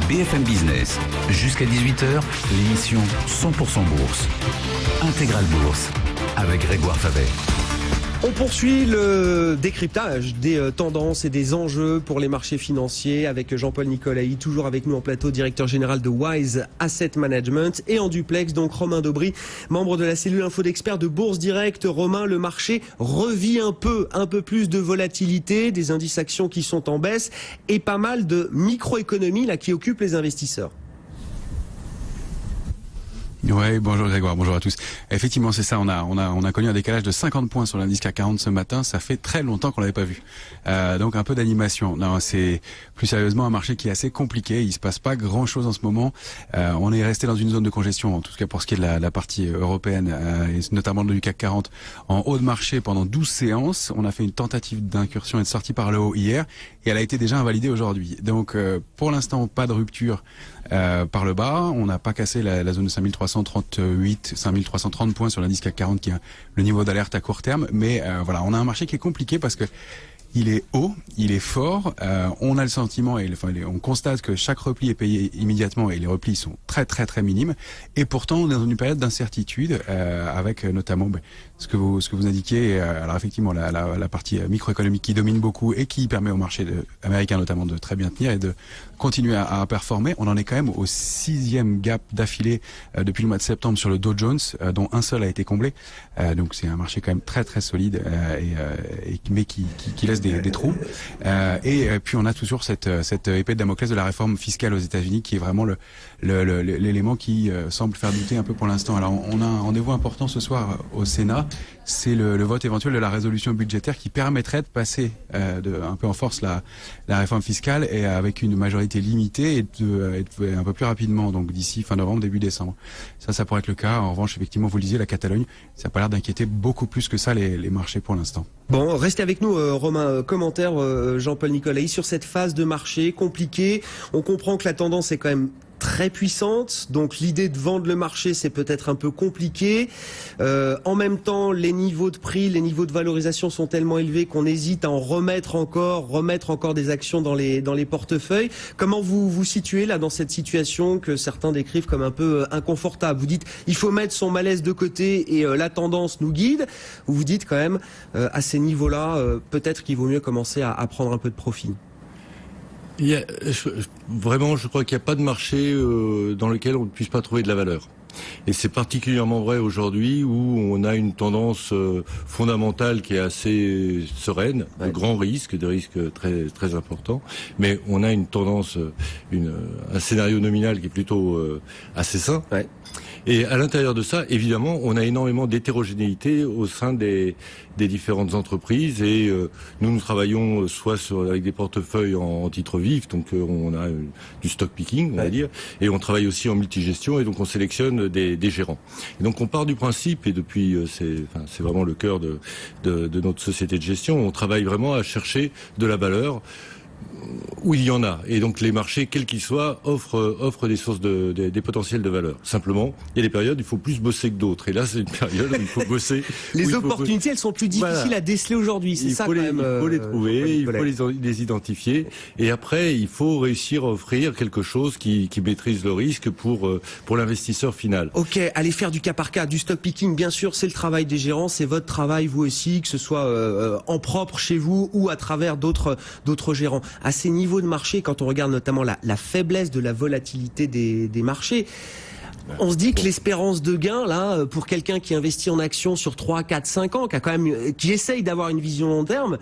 BFM Business, jusqu'à 18h, l'émission 100% Bourse. Intégrale Bourse, avec Grégoire Favet. On poursuit le décryptage des tendances et des enjeux pour les marchés financiers avec Jean-Paul Nicolaï, toujours avec nous en plateau, directeur général de Wise Asset Management, et en duplex, donc Romain Daubry, membre de la cellule info d'experts de Bourse Direct. Romain, le marché revit un peu plus de volatilité, des indices actions qui sont en baisse et pas mal de microéconomie là qui occupent les investisseurs. Ouais, bonjour Grégoire, bonjour à tous. Effectivement, c'est ça, on a connu un décalage de 50 points sur l'indice CAC 40 ce matin, ça fait très longtemps qu'on l'avait pas vu. Donc un peu d'animation. Non, c'est plus sérieusement un marché qui est assez compliqué, il se passe pas grand-chose en ce moment. On est resté dans une zone de congestion, en tout cas pour ce qui est de la partie européenne, et notamment du CAC 40, en haut de marché pendant 12 séances. On a fait une tentative d'incursion et de sortie par le haut hier, et elle a été déjà invalidée aujourd'hui. Donc pour l'instant, pas de rupture par le bas, on n'a pas cassé la zone de 5338, 5330 points sur l'indice CAC 40 qui est le niveau d'alerte à court terme, mais voilà, on a un marché qui est compliqué parce que il est haut, il est fort, on a le sentiment et on constate que chaque repli est payé immédiatement et les replis sont très minimes, et pourtant on est dans une période d'incertitude avec notamment ce que vous indiquiez, alors effectivement la partie microéconomique qui domine beaucoup et qui permet au marché américain notamment de très bien tenir et de continuer à performer. On en est quand même au 6e gap d'affilée depuis le mois de septembre sur le Dow Jones, dont un seul a été comblé, donc c'est un marché quand même très solide mais qui laisse des trous, et puis on a toujours cette épée de Damoclès de la réforme fiscale aux États-Unis qui est vraiment l'élément qui semble faire douter un peu pour l'instant. Alors on a un rendez-vous important ce soir au Sénat, c'est le vote éventuel de la résolution budgétaire qui permettrait de passer un peu en force la réforme fiscale, et avec une majorité limitée et un peu plus rapidement, donc d'ici fin novembre, début décembre. Ça pourrait être le cas. En revanche, effectivement, vous le disiez, la Catalogne, ça n'a pas l'air d'inquiéter beaucoup plus que ça les marchés pour l'instant. Bon, restez avec nous, Romain. Commentaire, Jean-Paul Nicolaï, sur cette phase de marché compliquée. On comprend que la tendance est quand même très puissante, donc l'idée de vendre le marché, c'est peut-être un peu compliqué. En même temps, les niveaux de prix, les niveaux de valorisation sont tellement élevés qu'on hésite à en remettre encore des actions dans les portefeuilles. Comment vous vous situez là dans cette situation que certains décrivent comme un peu inconfortable? Vous dites il faut mettre son malaise de côté et la tendance nous guide, ou vous dites quand même à ces niveaux-là, peut-être qu'il vaut mieux commencer à prendre un peu de profit? Vraiment, je crois qu'il n'y a pas de marché dans lequel on ne puisse pas trouver de la valeur. Et c'est particulièrement vrai aujourd'hui où on a une tendance fondamentale qui est assez sereine, de grands risques, des risques très importants, mais on a une tendance, un scénario nominal qui est plutôt assez sain. Ouais. Et à l'intérieur de ça, évidemment, on a énormément d'hétérogénéité au sein des différentes entreprises, et nous travaillons soit avec des portefeuilles en titres vifs, donc on a du stock picking, on va dire, et on travaille aussi en multigestion, et donc on sélectionne des gérants. Et donc on part du principe, et depuis c'est vraiment le cœur de notre société de gestion, on travaille vraiment à chercher de la valeur où il y en a, et donc les marchés, quels qu'ils soient, offrent des sources des potentiels de valeur. Simplement, il y a des périodes où il faut plus bosser que d'autres, et là c'est une période où il faut bosser. Les opportunités, elles sont plus difficiles à déceler aujourd'hui, c'est ça quand même. Il faut les trouver, il faut les identifier, et après il faut réussir à offrir quelque chose qui maîtrise le risque pour l'investisseur final. Ok, aller faire du cas par cas, du stock picking, bien sûr, c'est le travail des gérants, c'est votre travail vous aussi, que ce soit en propre chez vous ou à travers d'autres gérants. À ces niveaux de marché, quand on regarde notamment la faiblesse de la volatilité des marchés, on se dit que l'espérance de gain, là, pour quelqu'un qui investit en actions sur 3, 4, 5 ans, qui essaye d'avoir une vision long terme,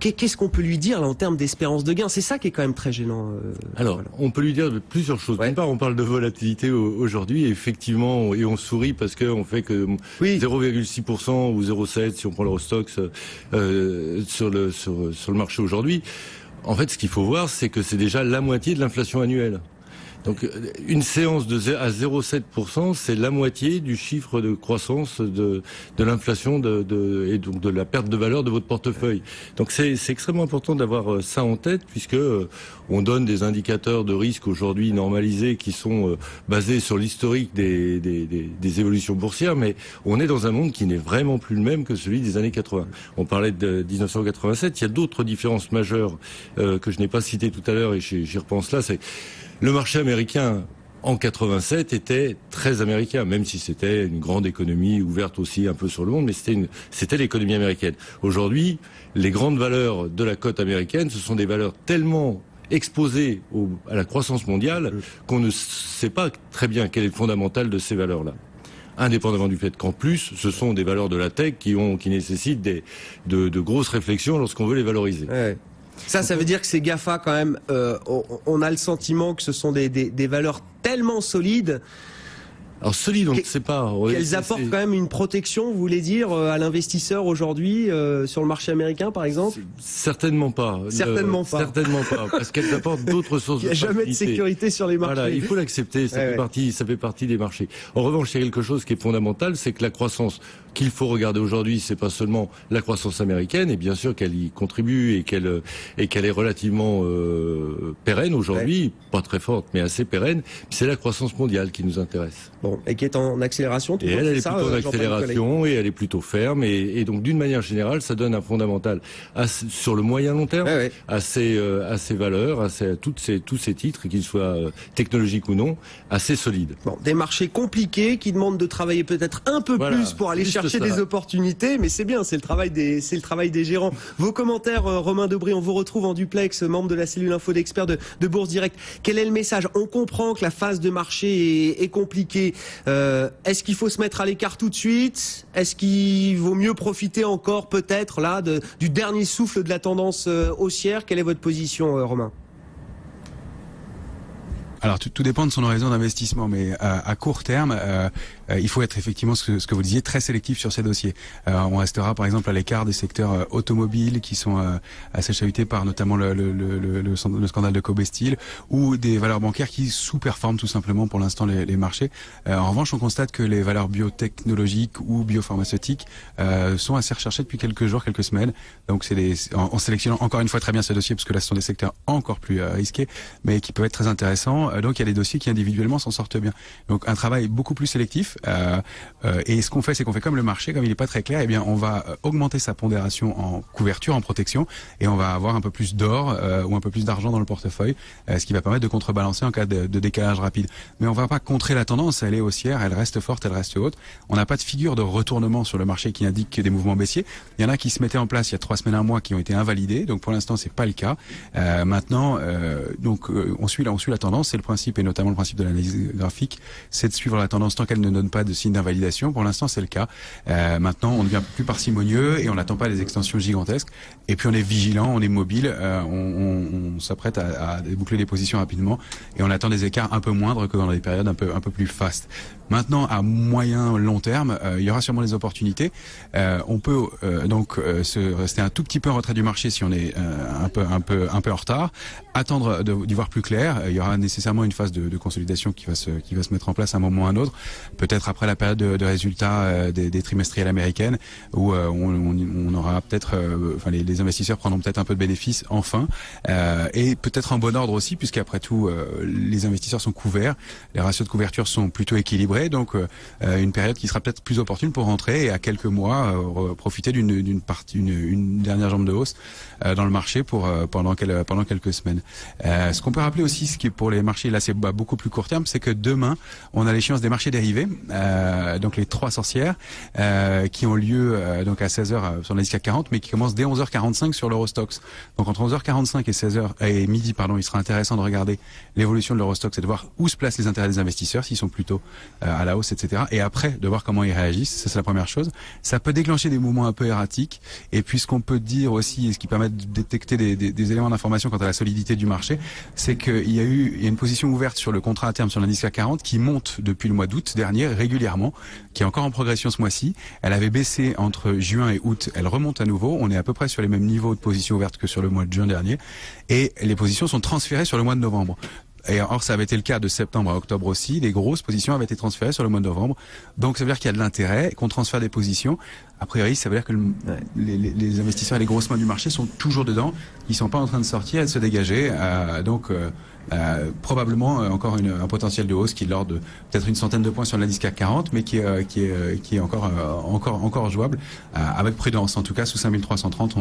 qu'est-ce qu'on peut lui dire là en termes d'espérance de gain? C'est ça qui est quand même très gênant. Alors, voilà. On peut lui dire plusieurs choses. D'une part, on parle de volatilité aujourd'hui, effectivement, et on sourit parce qu'on fait que 0,6% ou 0,7% si on prend l'Eurostoxx sur le marché aujourd'hui. En fait, ce qu'il faut voir, c'est que c'est déjà la moitié de l'inflation annuelle. Donc une séance à 0,7%, c'est la moitié du chiffre de croissance de l'inflation et donc de la perte de valeur de votre portefeuille. Donc c'est extrêmement important d'avoir ça en tête, puisque on donne des indicateurs de risque aujourd'hui normalisés qui sont basés sur l'historique des évolutions boursières, mais on est dans un monde qui n'est vraiment plus le même que celui des années 80. On parlait de 1987, il y a d'autres différences majeures que je n'ai pas citées tout à l'heure et j'y repense là, c'est le marché américain en 87 était très américain, même si c'était une grande économie ouverte aussi un peu sur le monde, mais c'était l'économie américaine. Aujourd'hui, les grandes valeurs de la cote américaine, ce sont des valeurs tellement exposées à la croissance mondiale qu'on ne sait pas très bien quel est le fondamental de ces valeurs-là. Indépendamment du fait qu'en plus, ce sont des valeurs de la tech qui nécessitent de grosses réflexions lorsqu'on veut les valoriser. Ouais. Ça veut dire que ces GAFA, quand même, on a le sentiment que ce sont des valeurs tellement solides. Alors solide, on ne sait pas. Qu'elles apportent quand même une protection, vous voulez dire, à l'investisseur aujourd'hui sur le marché américain, par exemple? Certainement pas. Certainement pas. Certainement pas, parce qu'elles apportent d'autres sources. Il n'y a jamais de sécurité sur les marchés. Voilà, il faut l'accepter. Ça fait partie des marchés. En revanche, il y a quelque chose qui est fondamental, c'est que la croissance qu'il faut regarder aujourd'hui, c'est pas seulement la croissance américaine, et bien sûr qu'elle y contribue et qu'elle est relativement pérenne aujourd'hui, pas très forte, mais assez pérenne. C'est la croissance mondiale qui nous intéresse. Bon, et qui est en accélération. Et elle est plutôt en accélération et elle est plutôt ferme et donc d'une manière générale, ça donne un fondamental sur le moyen long terme à ces valeurs, à tous ces titres, qu'ils soient technologiques ou non, assez solides. Bon, des marchés compliqués qui demandent de travailler peut-être un peu plus pour aller chercher des opportunités, mais c'est bien, c'est le travail des gérants. Vos commentaires, Romain Debré, on vous retrouve en duplex, membre de la cellule info d'experts de Bourse Direct. Quel est le message? On comprend que la phase de marché est compliquée. Est-ce qu'il faut se mettre à l'écart tout de suite? Est-ce qu'il vaut mieux profiter encore peut-être là du dernier souffle de la tendance haussière? Quelle est votre position, Romain? Alors tout dépend de son horizon d'investissement, mais à court terme, il faut être effectivement ce que vous disiez, très sélectif sur ces dossiers. On restera par exemple à l'écart des secteurs automobiles qui sont assez chahutés par notamment le scandale de Kobe Steel, ou des valeurs bancaires qui sous-performent tout simplement pour l'instant les marchés. En revanche, on constate que les valeurs biotechnologiques ou biopharmaceutiques sont assez recherchées depuis quelques jours, quelques semaines. Donc en sélectionnant encore une fois très bien ces dossiers, parce que là ce sont des secteurs encore plus risqués, mais qui peuvent être très intéressants. Donc il y a des dossiers qui individuellement s'en sortent bien. Donc un travail beaucoup plus sélectif. Et ce qu'on fait, c'est qu'on fait comme le marché, comme il n'est pas très clair, eh bien on va augmenter sa pondération en couverture, en protection, et on va avoir un peu plus d'or ou un peu plus d'argent dans le portefeuille, ce qui va permettre de contrebalancer en cas de décalage rapide. Mais on va pas contrer la tendance, elle est haussière, elle reste forte, elle reste haute. On n'a pas de figure de retournement sur le marché qui indique des mouvements baissiers. Il y en a qui se mettaient en place il y a 3 semaines, 1 mois, qui ont été invalidés. Donc pour l'instant, c'est pas le cas. Maintenant, on suit la tendance. C'est le principe, et notamment le principe de l'analyse graphique, c'est de suivre la tendance tant qu'elle ne donne pas de signe d'invalidation. Pour l'instant, c'est le cas. Maintenant, on devient plus parcimonieux et on n'attend pas les extensions gigantesques. Et puis on est vigilant, on est mobile, on s'apprête à boucler des positions rapidement et on attend des écarts un peu moindres que dans des périodes un peu plus fastes. Maintenant, à moyen long terme, il y aura sûrement des opportunités. On peut se rester un tout petit peu en retrait du marché si on est un peu en retard. Attendre d'y voir plus clair. Il y aura nécessairement une phase de consolidation qui va se mettre en place à un moment ou à un autre. Peut-être après la période de résultats des trimestrielles américaines, où on aura peut-être, les investisseurs prendront peut-être un peu de bénéfices enfin, et peut-être en bon ordre aussi, puisqu'après tout, les investisseurs sont couverts, les ratios de couverture sont plutôt équilibrés, donc une période qui sera peut-être plus opportune pour rentrer et à quelques mois profiter d'une dernière jambe de hausse dans le marché pendant quelques semaines. Ce qu'on peut rappeler aussi, ce qui est pour les marchés, là c'est beaucoup plus court terme, c'est que demain on a l'échéance des marchés dérivés, donc les 3 sorcières qui ont lieu donc à 16h sur l'indice CAC 40, mais qui commencent dès 11h45 sur l'Eurostoxx. Donc entre 11h45 et 16h et midi, il sera intéressant de regarder l'évolution de l'Eurostoxx et de voir où se placent les intérêts des investisseurs, s'ils sont plutôt à la hausse, etc. Et après de voir comment ils réagissent. Ça, c'est la première chose. Ça peut déclencher des mouvements un peu erratiques. Et puis ce qu'on peut dire aussi, et ce qui permet de détecter des éléments d'information quant à la solidité du marché, c'est qu'il y a une position ouverte sur le contrat à terme sur l'indice CAC 40 qui monte depuis le mois d'août dernier régulièrement, qui est encore en progression ce mois-ci. Elle avait baissé entre juin et août, elle remonte à nouveau. On est à peu près sur les mêmes niveaux de position ouverte que sur le mois de juin dernier. Et les positions sont transférées sur le mois de novembre. Et or, ça avait été le cas de septembre à octobre aussi. Les grosses positions avaient été transférées sur le mois de novembre. Donc, ça veut dire qu'il y a de l'intérêt, qu'on transfère des positions. A priori, ça veut dire que les investisseurs et les grosses mains du marché sont toujours dedans. Ils sont pas en train de sortir et de se dégager. Probablement encore un potentiel de hausse qui est de l'ordre de peut-être une centaine de points sur l'indice CAC 40, mais qui est encore jouable avec prudence. En tout cas, sous 5330,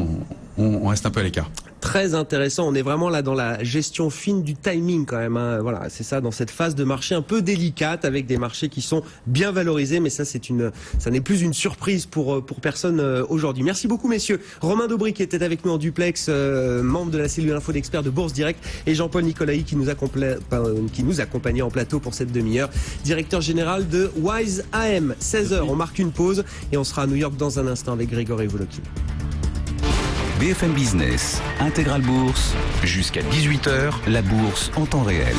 on reste un peu à l'écart. Très intéressant. On est vraiment là dans la gestion fine du timing quand même. Hein. Voilà, c'est ça, dans cette phase de marché un peu délicate avec des marchés qui sont bien valorisés. Mais ça n'est plus une surprise pour personne aujourd'hui. Merci beaucoup, messieurs. Romain Daubry qui était avec nous en duplex, membre de la cellule info d'experts de Bourse Direct, et Jean-Paul Nicolaï qui nous accompagnait en plateau pour cette demi-heure, directeur général de Wise AM. 16h, on marque une pause et on sera à New York dans un instant avec Grégory Volokin. BFM Business, Intégral Bourse, jusqu'à 18h, la bourse en temps réel.